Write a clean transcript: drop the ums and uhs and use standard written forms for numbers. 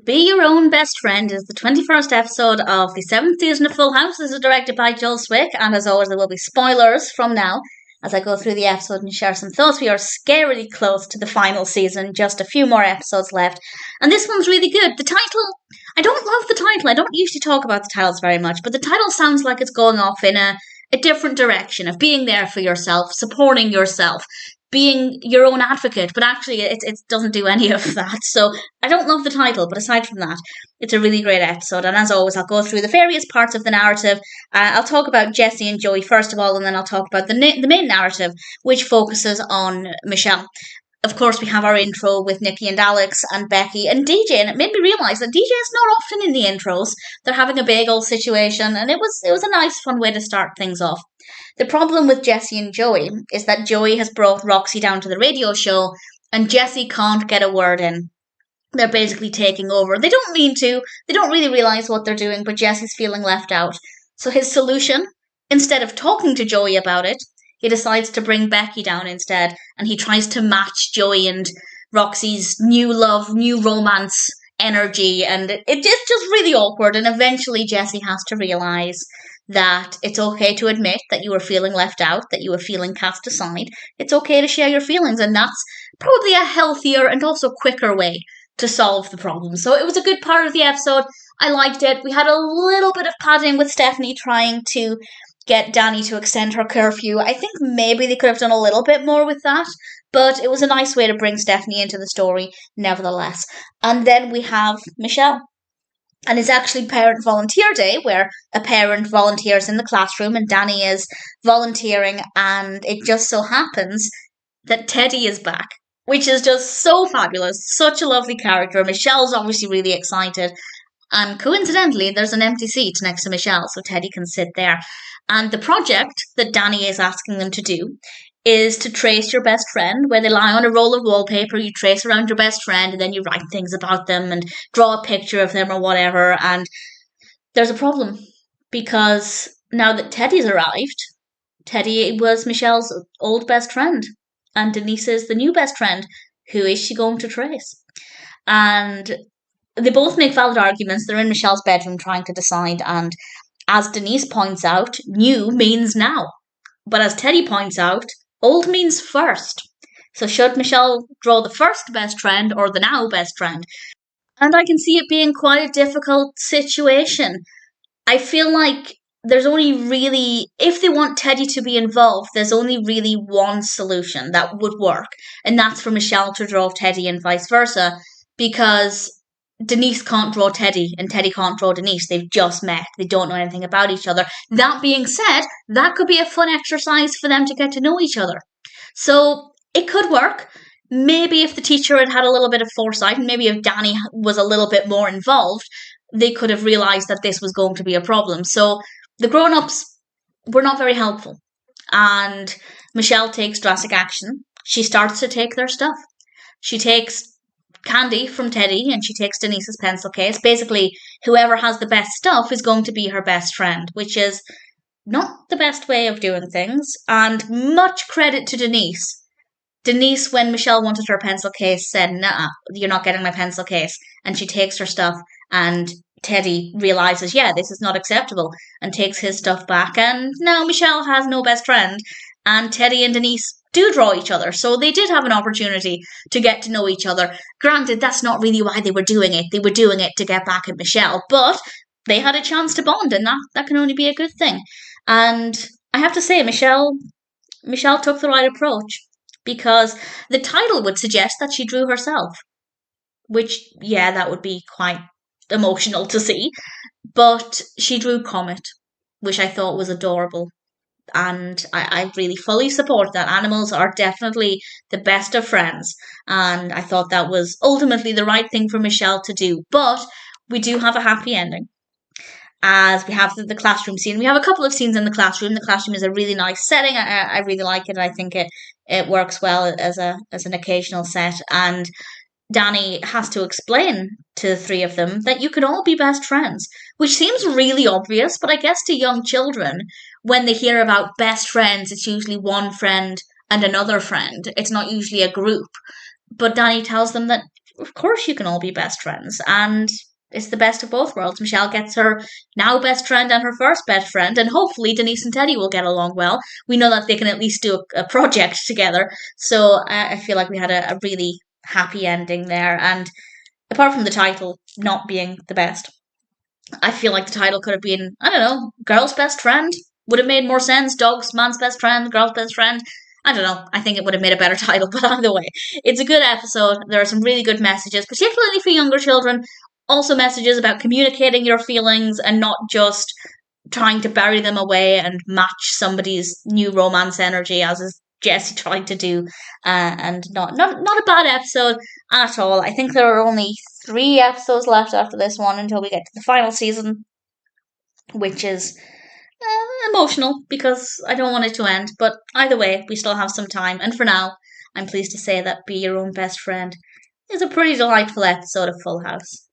Be Your Own Best Friend is the 21st episode of the 7th season of Full House. This is directed by Joel Zwick, and as always, there will be spoilers from now as I go through the episode and share some thoughts. We are scarily close to the final season, just a few more episodes left, and this one's really good. The title, I don't love the title. I don't usually talk about the titles very much, but the title sounds like it's going off in a different direction of being there for yourself, supporting yourself, being your own advocate, but actually it doesn't do any of that. So I don't love the title, but aside from that, it's a really great episode. And as always, I'll go through the various parts of the narrative. I'll talk about Jesse and Joey first of all, and then I'll talk about the main narrative, which focuses on Michelle. Of course, we have our intro with Nicky and Alex and Becky and DJ, and it made me realise that DJ is not often in the intros. They're having a bagel situation, and it was a nice, fun way to start things off. The problem with Jesse and Joey is that Joey has brought Roxy down to the radio show, and Jesse can't get a word in. They're basically taking over. They don't mean to. They don't really realise what they're doing, but Jesse's feeling left out. So his solution, instead of talking to Joey about it, he decides to bring Becky down instead, and he tries to match Joey and Roxy's new love, new romance energy, and it's just really awkward, and eventually Jesse has to realise that it's okay to admit that you were feeling left out, that you were feeling cast aside. It's okay to share your feelings, and that's probably a healthier and also quicker way to solve the problem. So it was a good part of the episode. I liked it. We had a little bit of padding with Stephanie trying to get Danny to extend her curfew. I think maybe they could have done a little bit more with that, but it was a nice way to bring Stephanie into the story, nevertheless. And then we have Michelle. And it's actually Parent Volunteer Day, where a parent volunteers in the classroom and Danny is volunteering, and it just so happens that Teddy is back, which is just so fabulous. Such a lovely character. Michelle's obviously really excited, and coincidentally, there's an empty seat next to Michelle, so Teddy can sit there. And the project that Danny is asking them to do is to trace your best friend, where they lie on a roll of wallpaper, you trace around your best friend, and then you write things about them and draw a picture of them or whatever. And there's a problem, because now that Teddy's arrived, Teddy was Michelle's old best friend, and Denise is the new best friend. Who is she going to trace? And they both make valid arguments. They're in Michelle's bedroom trying to decide, and as Denise points out, new means now. But as Teddy points out, old means first. So should Michelle draw the first best friend or the now best friend? And I can see it being quite a difficult situation. I feel like there's only really, if they want Teddy to be involved, there's only really one solution that would work. And that's for Michelle to draw Teddy and vice versa. Because Denise can't draw Teddy and Teddy can't draw Denise. They've just met. They don't know anything about each other. That being said, that could be a fun exercise for them to get to know each other. So it could work. Maybe if the teacher had had a little bit of foresight, and maybe if Danny was a little bit more involved, they could have realised that this was going to be a problem. So the grown-ups were not very helpful. And Michelle takes drastic action. She starts to take their stuff. She takes candy from Teddy and she takes Denise's pencil case. Basically, whoever has the best stuff is going to be her best friend, which is not the best way of doing things. And much credit to Denise. Denise, when Michelle wanted her pencil case, said, "Nah, you're not getting my pencil case." And she takes her stuff, and Teddy realises, yeah, this is not acceptable, and takes his stuff back. And now Michelle has no best friend, and Teddy and Denise do draw each other. So they did have an opportunity to get to know each other. Granted, that's not really why they were doing it. They were doing it to get back at Michelle, but they had a chance to bond, and that can only be a good thing. And I have to say, Michelle took the right approach, because the title would suggest that she drew herself, which, yeah, that would be quite emotional to see. But she drew Comet, which I thought was adorable. And I really fully support that. Animals are definitely the best of friends. And I thought that was ultimately the right thing for Michelle to do. But we do have a happy ending, as we have the classroom scene. We have a couple of scenes in the classroom. The classroom is a really nice setting. I really like it. I think it works well as an occasional set. And Danny has to explain to the three of them that you can all be best friends, which seems really obvious, but I guess to young children, when they hear about best friends, it's usually one friend and another friend. It's not usually a group. But Danny tells them that of course you can all be best friends. And it's the best of both worlds. Michelle gets her now best friend and her first best friend, and hopefully Denise and Teddy will get along well. We know that they can at least do a project together. So I feel like we had a really happy ending there. And apart from the title not being the best, I feel like the title could have been, I don't know, Girl's Best Friend. Would have made more sense. Dog's man's best friend, girl's best friend. I don't know. I think it would have made a better title, but either way, it's a good episode. There are some really good messages, particularly for younger children. Also, messages about communicating your feelings and not just trying to bury them away and match somebody's new romance energy, as is Jesse tried to do. And not a bad episode at all. I think there are only 3 episodes left after this one until we get to the final season, which is emotional because I don't want it to end. But either way, we still have some time. And for now, I'm pleased to say that Be Your Own Best Friend is a pretty delightful episode of Full House.